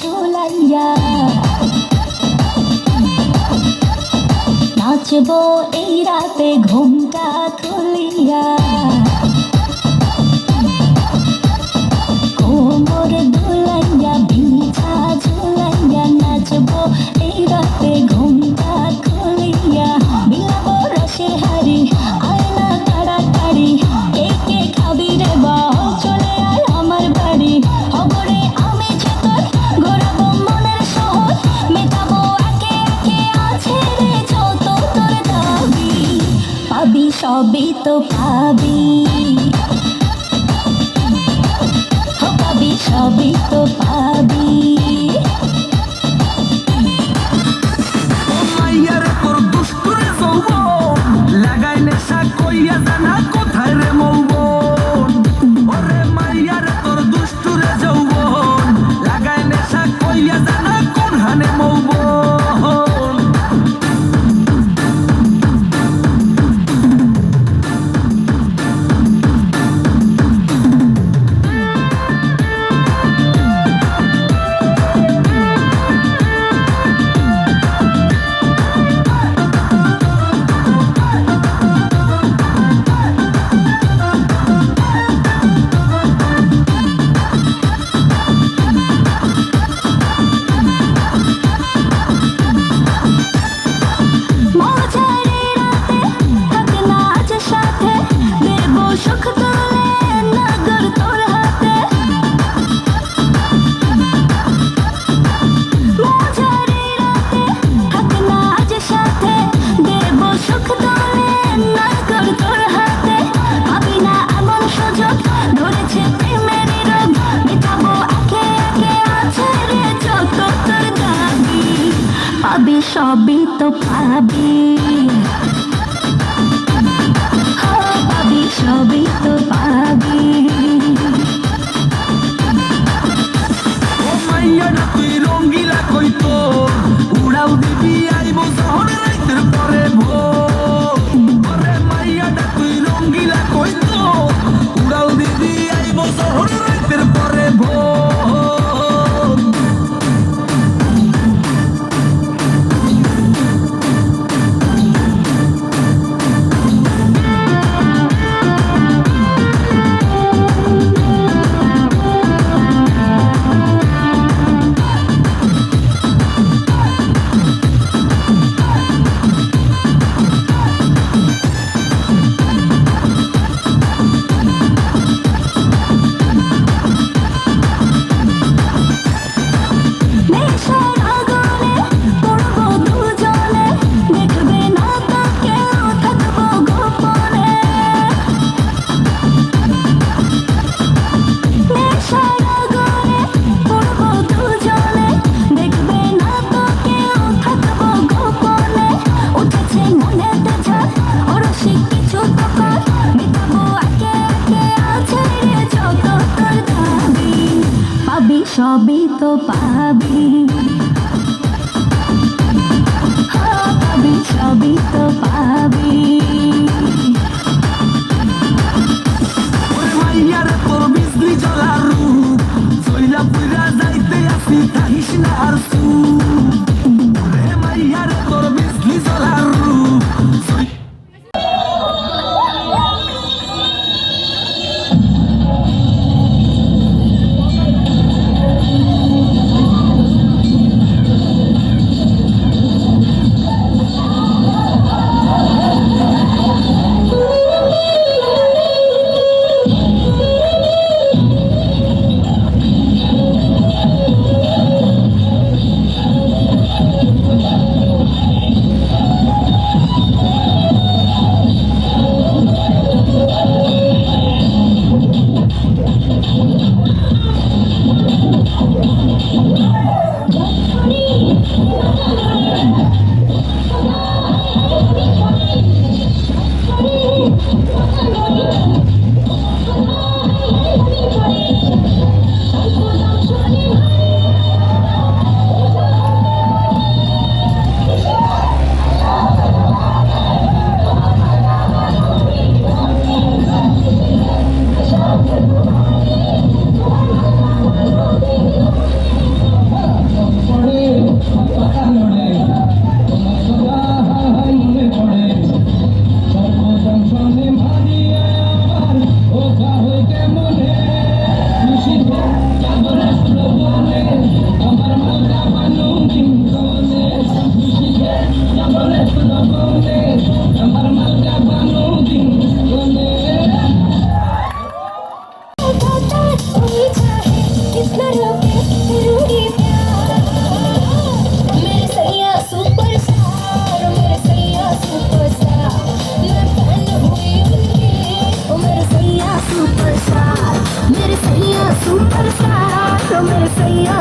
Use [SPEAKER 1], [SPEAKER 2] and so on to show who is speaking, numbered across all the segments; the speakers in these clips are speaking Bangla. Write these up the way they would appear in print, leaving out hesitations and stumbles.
[SPEAKER 1] ঝুলাইয়া নাচবো এই রাতে ঘুমটা খুলিয়া কোমর দুলাইয়া বিছা ঝুলাইয়া নাচবো এই রাতে ঘুমটা খুলিয়া বিলাবো রসের হাড়ি আয়না তাড়াতাড়ি কে কে খাবি রে বাল চলে আয় আমার বাড়ি খবরে আমি যে তোর ঘোরাবো মনের শহর মেটাবো একে একে আছে রে যত তোর দাবি পাবি সবই তো পাবি পাবি সবই তো পাবি পাবি সবই তো পাবি পাবি সবই তো পাবি
[SPEAKER 2] তুই রঙ্গিলা কইতো উড়াও দিবি আইব শহর রাইতের পরে ভোরে মাইয়াটা তুই রঙ্গিলা কইতো উড়াও দিবি আইব শহর রাইতের পরে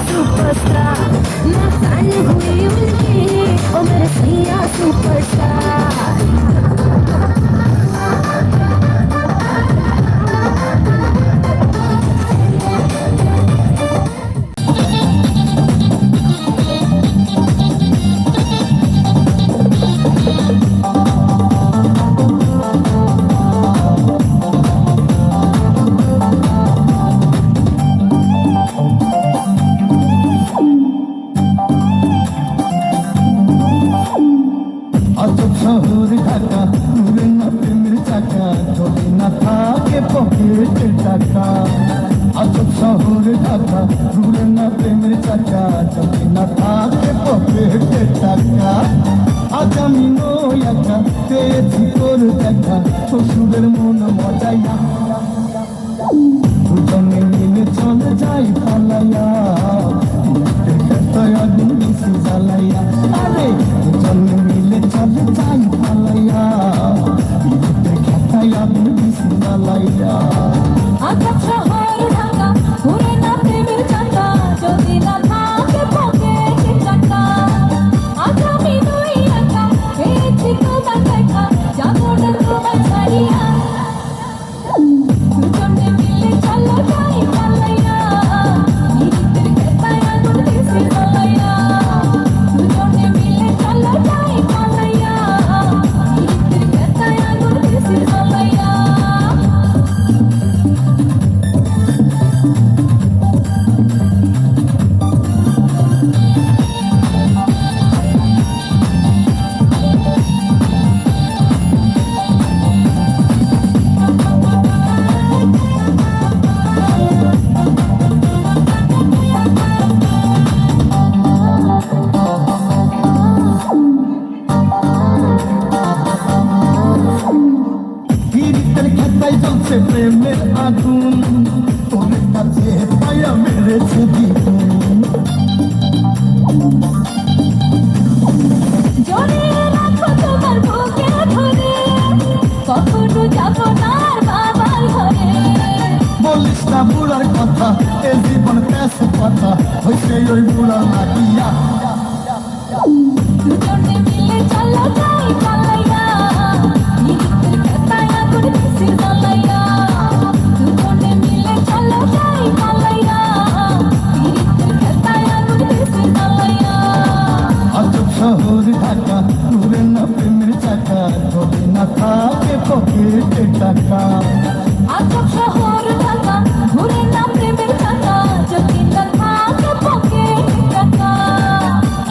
[SPEAKER 1] सुपरस्टार मैं फैन हुई उनकी ओ मेरे सैया सुपरस्टार
[SPEAKER 3] শহর ঢাকা উড়ে না প্রেমের চাকা চলে না থাকে পকেটে টাকা আজব শহর ঢাকা উড়ে না প্রেমের চাকা চলে না থাকে পকেটে টাকা আজ আমি নই একা পেয়েছি তোর দেখা শ্বশুরের মন মজাইয়া দুজনে মিলে চলে যাই পালাইয়া আগুন বেশি জ্বালাইয়া আরে দুজনে মিলে চলে যাই পালাইয়া খেতায় আগুন বেশি জ্বালাইয়া
[SPEAKER 1] আজব শহর ঢাকা ঘুরে না প্রেমের চাকা যদি না থাকে পকেটে টাকা আজ আমি নই একা পেয়েছি তোমার দেখা যাবো না তোমার ছাড়িয়া দুজনে মিলে চলো যাই পালাইয়া নিজেদের খেতায় আগুন বেশি জ্বালাইয়া দুজনে মিলে চলো যাই পালাইয়া নিজেদের খেতায় আগুন বেশি জ্বালাইয়া
[SPEAKER 3] পীড়িতের খেতায় জ্বলছে প্রেমের আগুন তোর কাছে পাইয়া মেরেছে দ্বিগুণ
[SPEAKER 1] জড়িয়ে রাখো তোমার বুকে ধরে কখনো যাবো না আর বাবার ঘরে
[SPEAKER 3] বলিস না বুড়ার কথা এ জীবন প্যাস কথা হইছে ওই বুড়ার লাগিয়া
[SPEAKER 1] দুজনে মিলে চলো যাই পালাইয়া নিজেদের খেতায় আগুন বেশি জ্বালাইয়া দুজনে মিলে চলো যাই পালাইয়া নিজেদের খেতায় আগুন বেশি জ্বালাইয়া
[SPEAKER 3] আজব শহর ঢাকা উড়ে না প্রেমের চাকা চলে না থাকে পকেটে টাকা
[SPEAKER 1] আজব শহর ঢাকা ঘুরে না প্রেমের চাকা যদি না থাকে পকেটে টাকা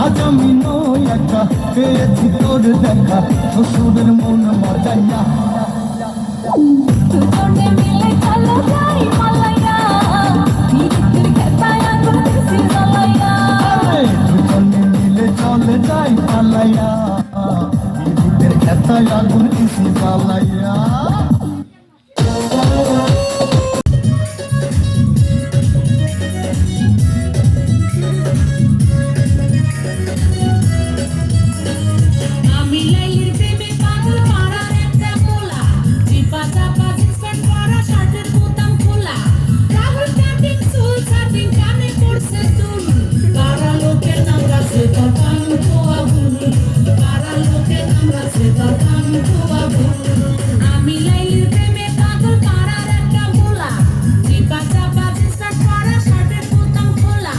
[SPEAKER 3] আজ আমি নই একা পেয়েছি তোর দেখা শ্বশুরের মন মজাইয়া
[SPEAKER 1] দুজনে মিলে চলো যাই পালাইয়া নিজেদের খেতায় আগুন বেশি জ্বালাইয়া
[SPEAKER 3] দুজনে মিলে চলে যাই পালাইয়া নিজেদের খেতায় আগুন বেশি জ্বালাইয়া
[SPEAKER 4] আমি লাইলির প্রেমে পাগল পাড়ার একটা মোলা চিপা চাপা জিন্স প্যান্ট পরা শার্টের বোতাম খোলা রাহুল কাটিং চুল কাটিং কানে পড়ছে দুল পাড়া লোকের নাম রাখছে তার কান খোয়া ভুল পাড়া লোকের নাম রাখছে তার কান খোয়া ভুল আমি লাইলির প্রেমে পাগল পাড়ার একটা মোলা চিপা চাপা জিন্স প্যান্ট পরা শার্টের বোতাম খোলা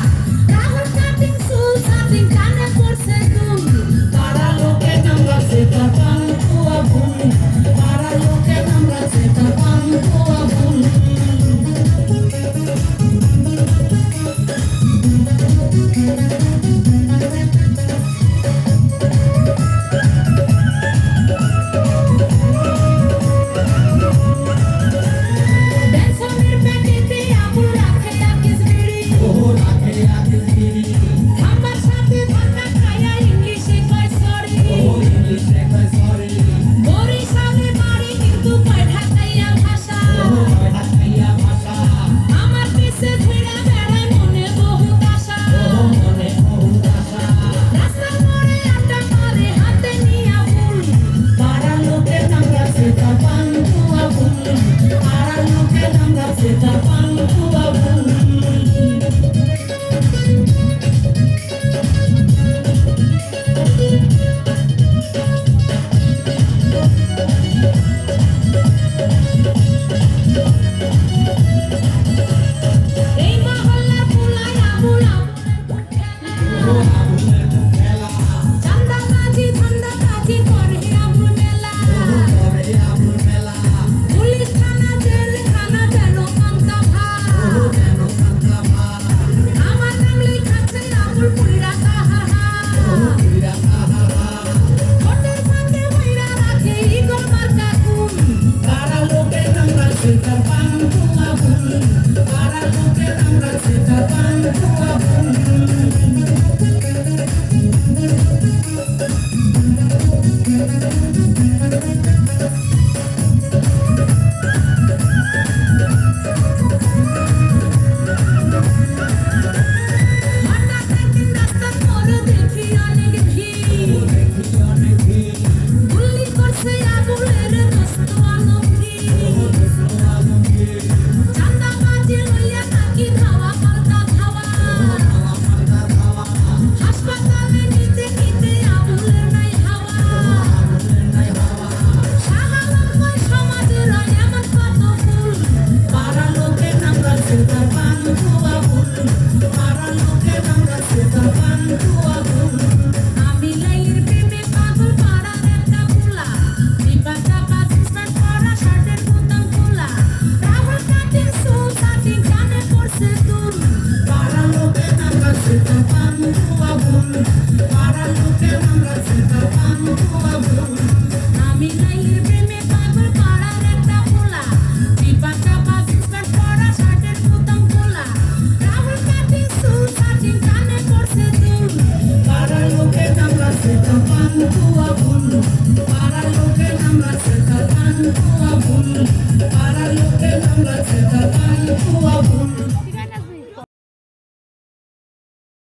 [SPEAKER 4] রাহুল কাটিং চুল কাটিং কানে পড়ছে দুল পাড়া লোকের নাম রাখছে তার কান খোয়া ভুল পাড়া লোকের নাম রাখছে তার কান খোয়া ভুল বেসনের প্যাকেটে আবুল রাখে আকিস বিড়ি আমার সাথে ধাক্কা খায়া ইংলিশে কয় সরি বরিশালে বাড়ি কিন্তু কয় ঢাকাইয়া ভাষা আমার পিছে ঘুরে বেড়ায় মনে বহুত আশা পাড়ার